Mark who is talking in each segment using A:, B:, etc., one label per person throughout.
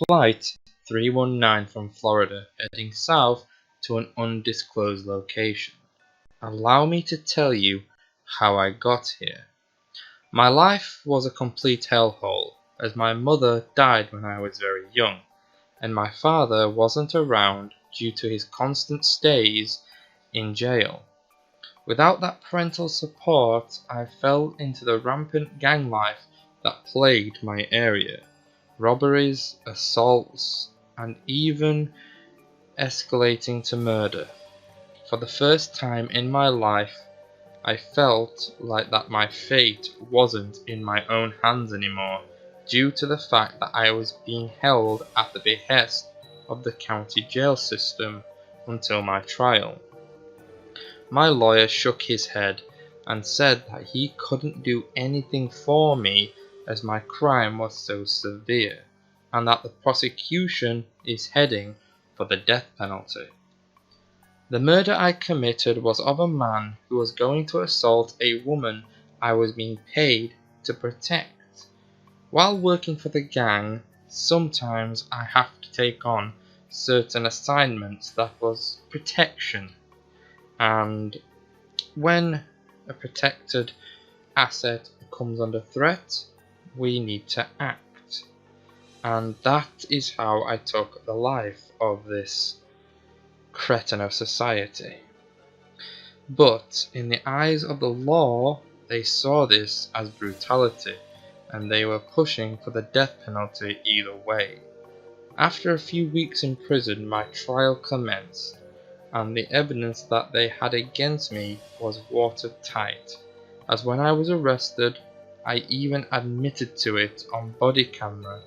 A: Flight 319 from Florida heading south to an undisclosed location. Allow me to tell you how I got here. My life was a complete hellhole, as my mother died when I was very young, and my father wasn't around due to his constant stays in jail. Without that parental support, I fell into the rampant gang life that plagued my area. Robberies, assaults, and even escalating to murder. For the first time in my life, I felt like that my fate wasn't in my own hands anymore, due to the fact that I was being held at the behest of the county jail system until my trial. My lawyer shook his head and said that he couldn't do anything for me as my crime was so severe, and that the prosecution is heading for the death penalty. The murder I committed was of a man who was going to assault a woman I was being paid to protect. While working for the gang, sometimes I have to take on certain assignments that was protection, and when a protected asset comes under threat, we need to act. And that is how I took the life of this cretin of society. But in the eyes of the law, they saw this as brutality, and they were pushing for the death penalty either way. After a few weeks in prison, my trial commenced, and the evidence that they had against me was watertight, as when I was arrested, I even admitted to it on body camera,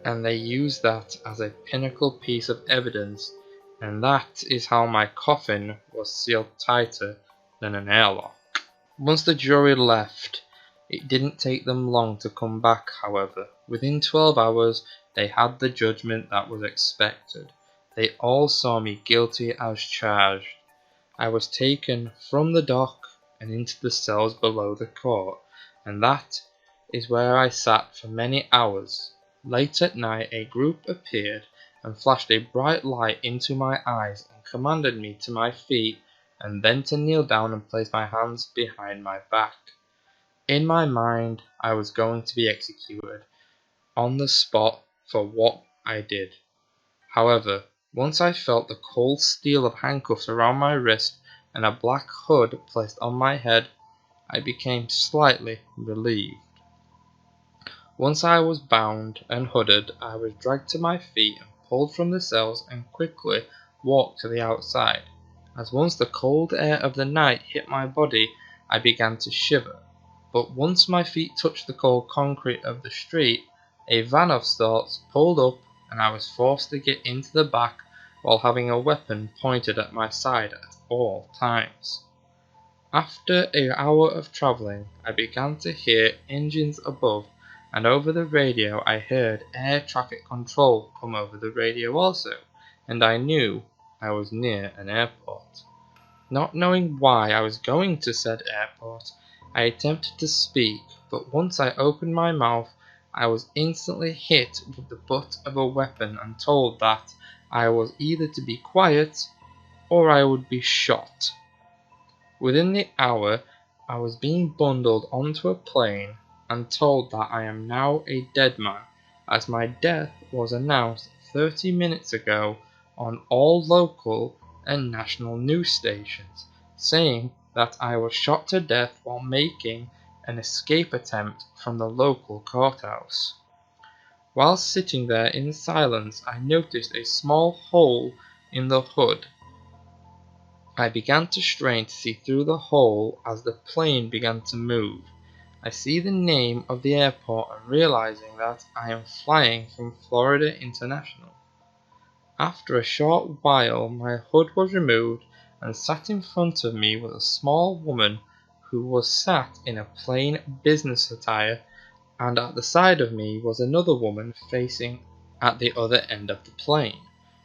A: and they used that as a pinnacle piece of evidence, and that is how my coffin was sealed tighter than an airlock. Once the jury left, it didn't take them long to come back, however. Within 12 hours, they had the judgment that was expected. They all saw me guilty as charged. I was taken from the dock and into the cells below the court, and that is where I sat for many hours. Late at night, a group appeared and flashed a bright light into my eyes and commanded me to my feet and then to kneel down and place my hands behind my back. In my mind, I was going to be executed on the spot for what I did. However, once I felt the cold steel of handcuffs around my wrist and a black hood placed on my head, I became slightly relieved. Once I was bound and hooded, I was dragged to my feet and pulled from the cells and quickly walked to the outside. As once the cold air of the night hit my body, I began to shiver. But once my feet touched the cold concrete of the street, a van of sorts pulled up and I was forced to get into the back while having a weapon pointed at my side at all times. After an hour of travelling, I began to hear engines above, and over the radio I heard air traffic control come over the radio also, and I knew I was near an airport. Not knowing why I was going to said airport, I attempted to speak, but once I opened my mouth, I was instantly hit with the butt of a weapon and told that I was either to be quiet or I would be shot. Within the hour, I was being bundled onto a plane and told that I am now a dead man, as my death was announced 30 minutes ago on all local and national news stations, saying that I was shot to death while making an escape attempt from the local courthouse. While sitting there in silence, I noticed a small hole in the hood. I began to strain to see through the hole as the plane began to move. I see the name of the airport and realizing that I am flying from Florida International. After a short while, my hood was removed and sat in front of me was a small woman who was sat in a plain business attire, and at the side of me was another woman facing at the other end of the plane.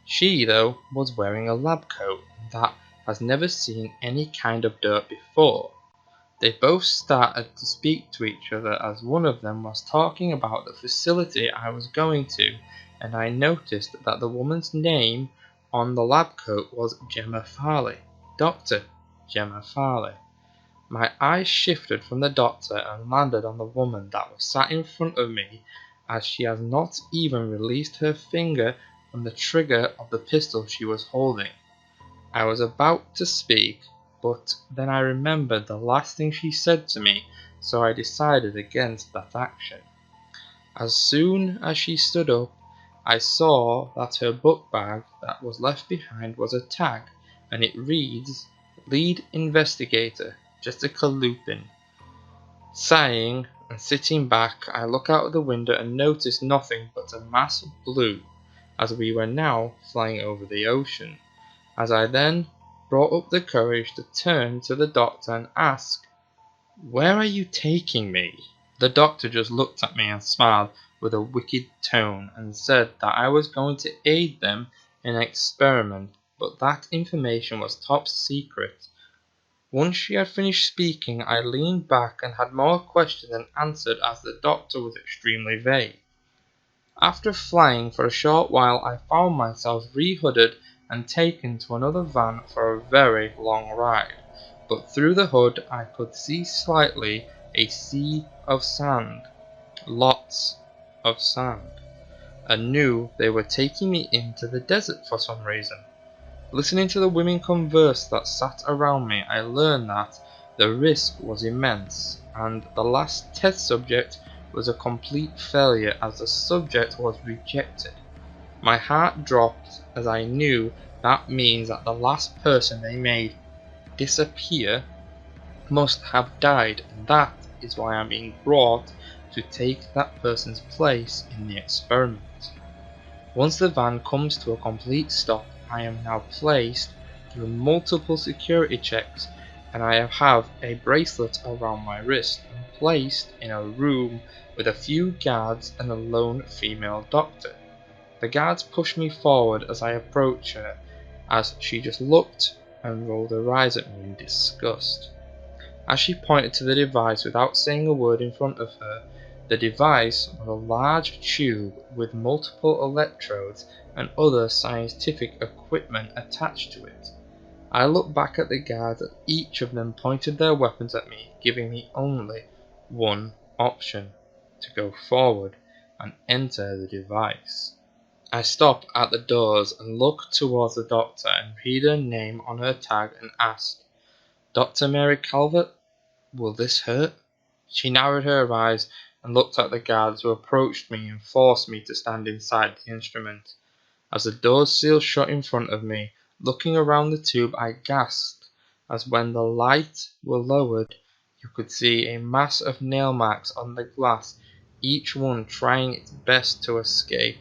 A: She, though, was wearing a lab coat that has never seen any kind of dirt before. They both started to speak to each other as one of them was talking about the facility I was going to, and I noticed that the woman's name on the lab coat was Gemma Farley. Dr. Gemma Farley. My eyes shifted from the doctor and landed on the woman that was sat in front of me, as she has not even released her finger from the trigger of the pistol she was holding. I was about to speak, but then I remembered the last thing she said to me, so I decided against that action. As soon as she stood up, I saw that her book bag that was left behind was a tag, and it reads, Lead Investigator, Jessica Lupin. Sighing and sitting back, I look out of the window and notice nothing but a mass of blue, as we were now flying over the ocean. As I then brought up the courage to turn to the doctor and ask, Where are you taking me? The doctor just looked at me and smiled with a wicked tone and said that I was going to aid them in an experiment, but that information was top secret. Once she had finished speaking, I leaned back and had more questions than answered as the doctor was extremely vague. After flying for a short while, I found myself re-hooded and taken to another van for a very long ride, but through the hood I could see slightly a sea of sand, lots of sand, and knew they were taking me into the desert for some reason. Listening to the women converse that sat around me, I learned that the risk was immense, and the last test subject was a complete failure as the subject was rejected. My heart dropped as I knew that means that the last person they made disappear must have died, and that is why I'm being brought to take that person's place in the experiment. Once the van comes to a complete stop, I am now placed through multiple security checks, and I have a bracelet around my wrist and placed in a room with a few guards and a lone female doctor. The guards push me forward as I approach her, as she just looked and rolled her eyes at me in disgust. As she pointed to the device without saying a word in front of her, the device was a large tube with multiple electrodes and other scientific equipment attached to it. I looked back at the guards and each of them pointed their weapons at me, giving me only one option: to go forward and enter the device. I stop at the doors and look towards the doctor and read her name on her tag and asked, Dr. Mary Calvert? Will this hurt? She narrowed her eyes and looked at the guards who approached me and forced me to stand inside the instrument. As the doors sealed shut in front of me, looking around the tube, I gasped as when the lights were lowered, you could see a mass of nail marks on the glass, each one trying its best to escape.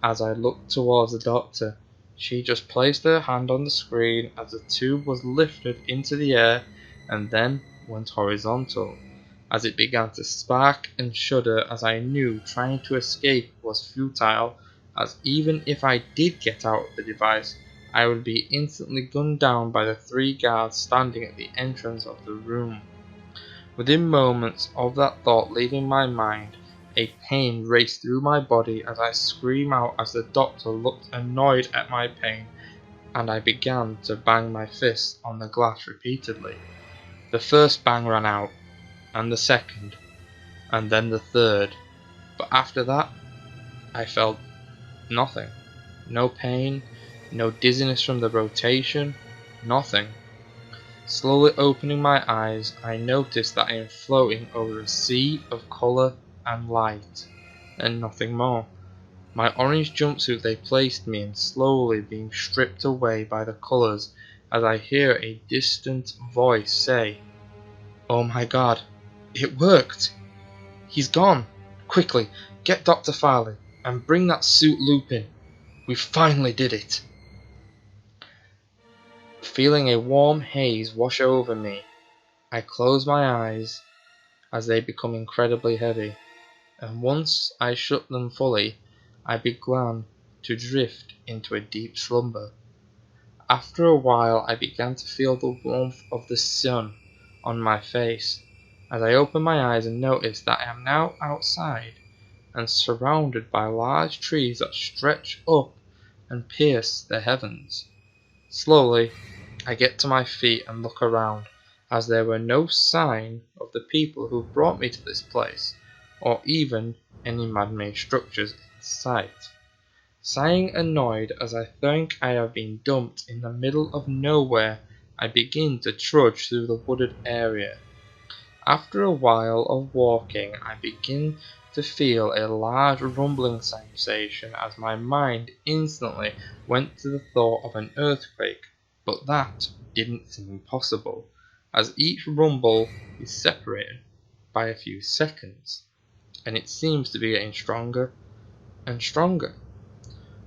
A: As I looked towards the doctor, she just placed her hand on the screen as the tube was lifted into the air and then went horizontal, as it began to spark and shudder as I knew trying to escape was futile, as even if I did get out of the device, I would be instantly gunned down by the three guards standing at the entrance of the room. Within moments of that thought leaving my mind, a pain raced through my body as I screamed out as the doctor looked annoyed at my pain, and I began to bang my fist on the glass repeatedly. The first bang ran out, and the second, and then the third, but after that I felt nothing. No pain, no dizziness from the rotation, nothing. Slowly opening my eyes, I noticed that I am floating over a sea of colour and light, and nothing more. My orange jumpsuit they placed me in slowly being stripped away by the colours as I hear a distant voice say, Oh my god, it worked! He's gone! Quickly, get Dr. Farley, and bring that suit Lupin. We finally did it! Feeling a warm haze wash over me, I close my eyes as they become incredibly heavy, and once I shut them fully, I began to drift into a deep slumber. After a while I began to feel the warmth of the sun on my face as I open my eyes and notice that I am now outside and surrounded by large trees that stretch up and pierce the heavens. Slowly, I get to my feet and look around, as there were no sign of the people who brought me to this place, or even any man-made structures in sight. Sighing annoyed as I think I have been dumped in the middle of nowhere, I begin to trudge through the wooded area. After a while of walking, I begin to feel a large rumbling sensation as my mind instantly went to the thought of an earthquake, but that didn't seem possible, as each rumble is separated by a few seconds, and it seems to be getting stronger and stronger.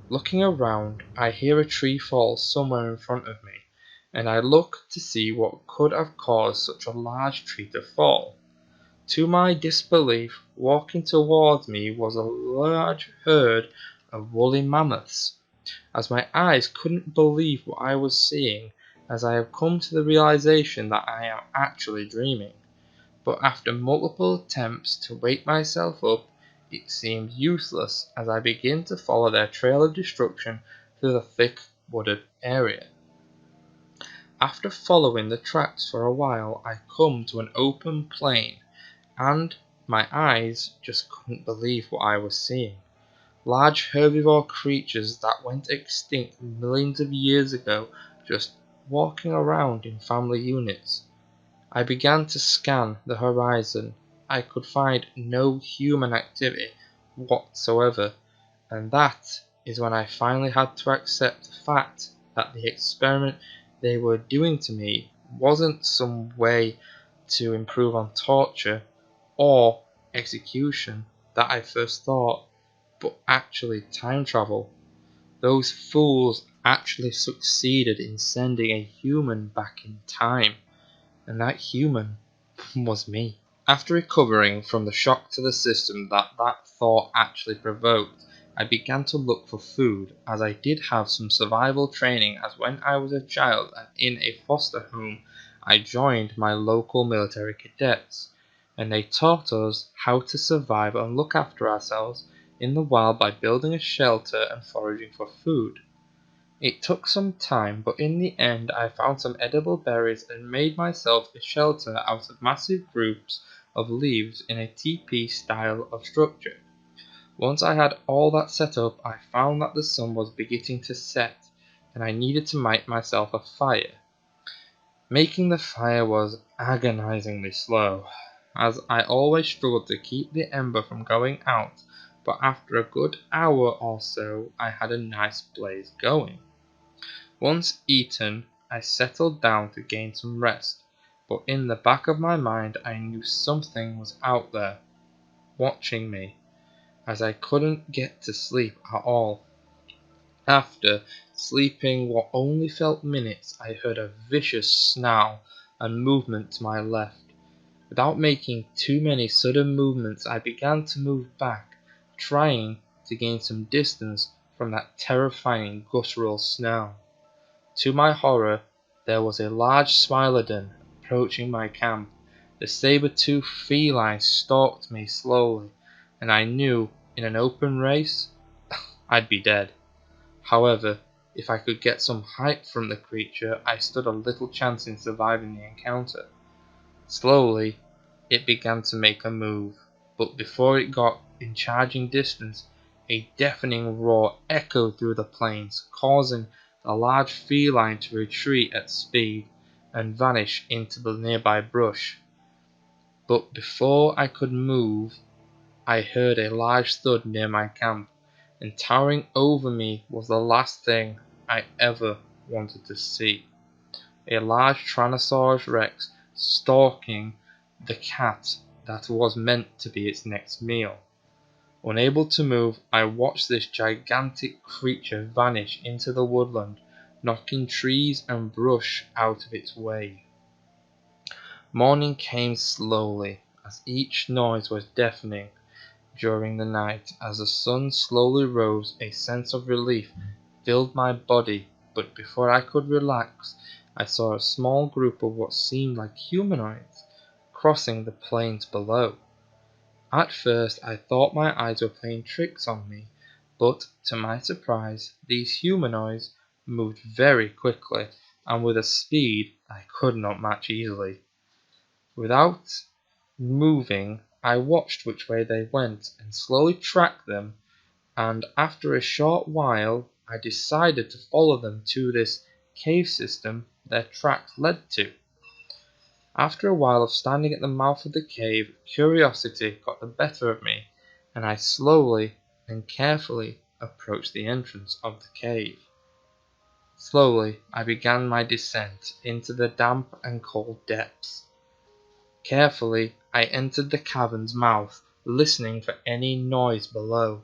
A: Looking around, I hear a tree fall somewhere in front of me, and I look to see what could have caused such a large tree to fall. To my disbelief, walking towards me was a large herd of woolly mammoths, as my eyes couldn't believe what I was seeing, as I have come to the realization that I am actually dreaming. But after multiple attempts to wake myself up, it seemed useless as I begin to follow their trail of destruction through the thick wooded area. After following the tracks for a while, I come to an open plain, and my eyes just couldn't believe what I was seeing. Large herbivore creatures that went extinct millions of years ago just walking around in family units. I began to scan the horizon. I could find no human activity whatsoever, and that is when I finally had to accept the fact that the experiment they were doing to me wasn't some way to improve on torture or execution that I first thought, but actually time travel. Those fools actually succeeded in sending a human back in time, and that human was me. After recovering from the shock to the system that thought actually provoked, I began to look for food, as I did have some survival training, as when I was a child and in a foster home I joined my local military cadets, and they taught us how to survive and look after ourselves in the wild by building a shelter and foraging for food. It took some time, but in the end I found some edible berries and made myself a shelter out of massive groups of leaves in a teepee style of structure. Once I had all that set up, I found that the sun was beginning to set, and I needed to make myself a fire. Making the fire was agonizingly slow, as I always struggled to keep the ember from going out, but after a good hour or so I had a nice blaze going. Once eaten, I settled down to gain some rest, but in the back of my mind I knew something was out there, watching me, as I couldn't get to sleep at all. After sleeping what only felt minutes, I heard a vicious snarl and movement to my left. Without making too many sudden movements, I began to move back, trying to gain some distance from that terrifying guttural snarl. To my horror, there was a large smilodon approaching my camp. The saber-toothed feline stalked me slowly, and I knew in an open race I'd be dead. However, if I could get some height from the creature, I stood a little chance in surviving the encounter. Slowly, it began to make a move, but before it got in charging distance, a deafening roar echoed through the plains, causing the large feline to retreat at speed and vanish into the nearby brush. But before I could move, I heard a large thud near my camp, and towering over me was the last thing I ever wanted to see. A large Tyrannosaurus rex stalking the cat that was meant to be its next meal. Unable to move, I watched this gigantic creature vanish into the woodland, knocking trees and brush out of its way. Morning came slowly, as each noise was deafening. During the night, as the sun slowly rose, a sense of relief filled my body, but before I could relax, I saw a small group of what seemed like humanoids crossing the plains below. At first I thought my eyes were playing tricks on me, but to my surprise these humanoids moved very quickly and with a speed I could not match easily. Without moving I watched which way they went and slowly tracked them, and after a short while I decided to follow them to this cave system their tracks led to. After a while of standing at the mouth of the cave, curiosity got the better of me, and I slowly and carefully approached the entrance of the cave. Slowly I began my descent into the damp and cold depths. Carefully I entered the cavern's mouth, listening for any noise below.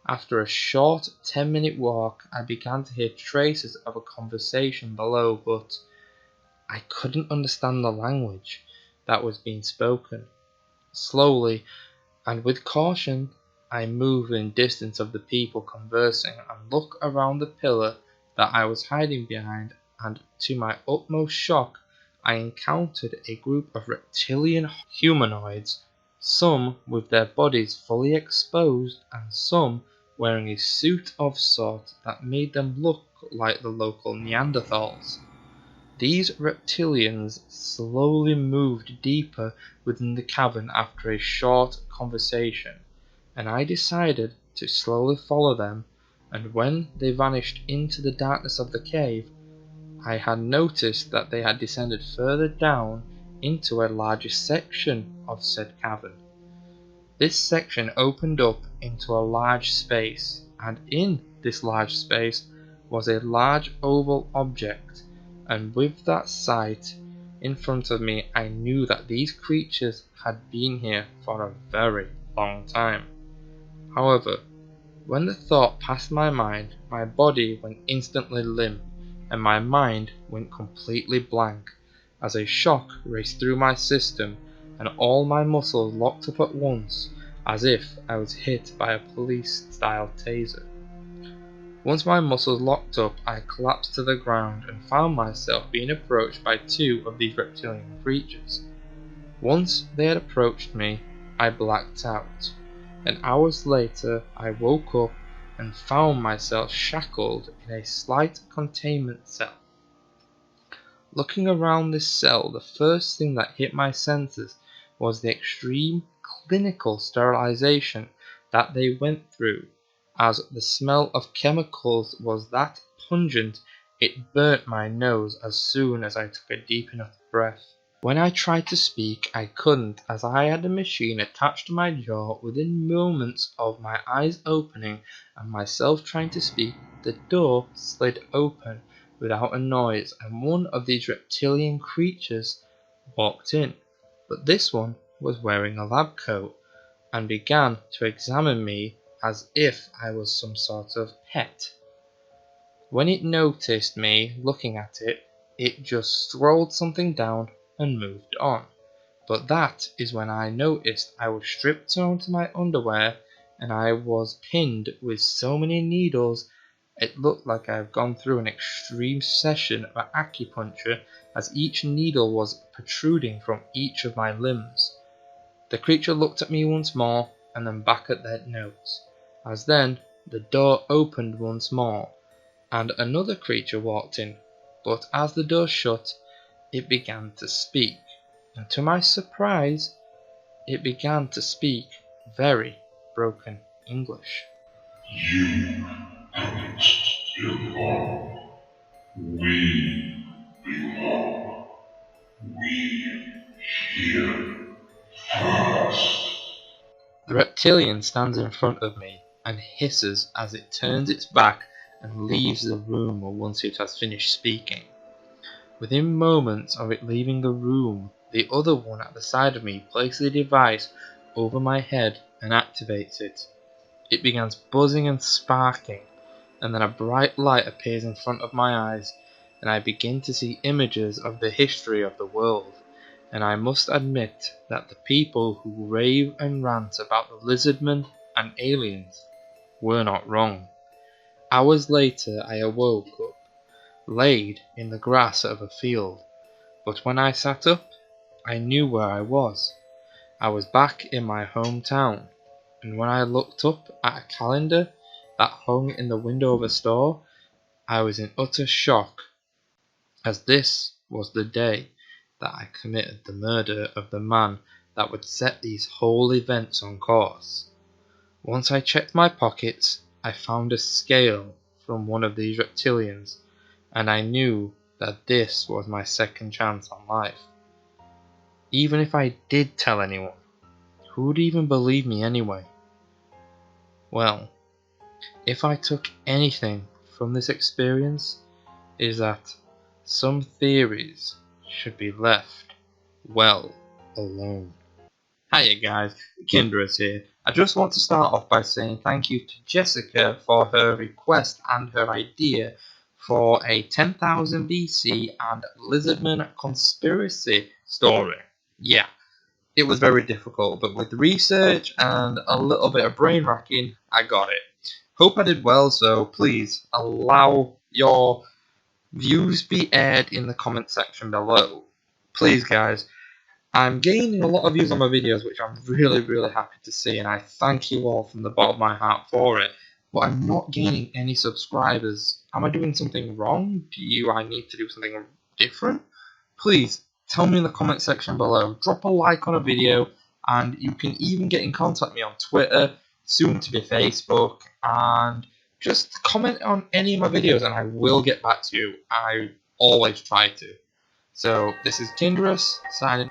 A: After a short 10-minute walk I began to hear traces of a conversation below, but I couldn't understand the language that was being spoken. Slowly and with caution I moved in distance of the people conversing and looked around the pillar that I was hiding behind, and to my utmost shock I encountered a group of reptilian humanoids, some with their bodies fully exposed and some wearing a suit of sort that made them look like the local Neanderthals. These reptilians slowly moved deeper within the cavern after a short conversation, and I decided to slowly follow them, and when they vanished into the darkness of the cave, I had noticed that they had descended further down into a larger section of said cavern. This section opened up into a large space, and in this large space was a large oval object, and with that sight in front of me I knew that these creatures had been here for a very long time. However, when the thought passed my mind, my body went instantly limp, and my mind went completely blank, as a shock raced through my system, and all my muscles locked up at once, as if I was hit by a police-style taser. Once my muscles locked up, I collapsed to the ground and found myself being approached by two of these reptilian creatures. Once they had approached me, I blacked out, and hours later I woke up and found myself shackled in a slight containment cell. Looking around this cell, the first thing that hit my senses was the extreme clinical sterilization that they went through, as the smell of chemicals was that pungent it burnt my nose as soon as I took a deep enough breath. When I tried to speak, I couldn't, as I had a machine attached to my jaw. Within moments of my eyes opening and myself trying to speak, the door slid open without a noise, and one of these reptilian creatures walked in. But this one was wearing a lab coat and began to examine me as if I was some sort of pet. When it noticed me looking at it, it just scrolled something down and moved on. But that is when I noticed I was stripped down to my underwear and I was pinned with so many needles it looked like I had gone through an extreme session of acupuncture, as each needle was protruding from each of my limbs. The creature looked at me once more and then back at their notes, as then the door opened once more and another creature walked in, but as the door shut it began to speak, and to my surprise it began to speak very broken English.
B: You haven't belong. We belong. We here first.
A: The reptilian stands in front of me and hisses as it turns its back and leaves the room once it has finished speaking. Within moments of it leaving the room, the other one at the side of me places a device over my head and activates it. It begins buzzing and sparking, and then a bright light appears in front of my eyes, and I begin to see images of the history of the world. And I must admit that the people who rave and rant about the lizardmen and aliens were not wrong. Hours later I awoke up, laid in the grass of a field. But when I sat up, I knew where I was. I was back in my hometown, and when I looked up at a calendar that hung in the window of a store, I was in utter shock, as this was the day that I committed the murder of the man that would set these whole events on course. Once I checked my pockets, I found a scale from one of these reptilians, and I knew that this was my second chance on life. Even if I did tell anyone, who would even believe me anyway? Well, if I took anything from this experience, is that some theories should be left well alone. Hiya guys, Kindarous here. I just want to start off by saying thank you to Jessica for her request and her idea for a 10,000 BC and Lizardman conspiracy story. Yeah, it was very difficult, but with research and a little bit of brain racking, I got it. Hope I did well, so please allow your views be aired in the comment section below. Please guys, I'm gaining a lot of views on my videos, which I'm really happy to see, and I thank you all from the bottom of my heart for it. But I'm not gaining any subscribers. Am I doing something wrong? Do I need to do something different? Please tell me in the comment section below. Drop a like on a video, and you can even get in contact with me on Twitter, soon to be Facebook, and just comment on any of my videos and I will get back to you. I always try to. So this is Kindarous signing.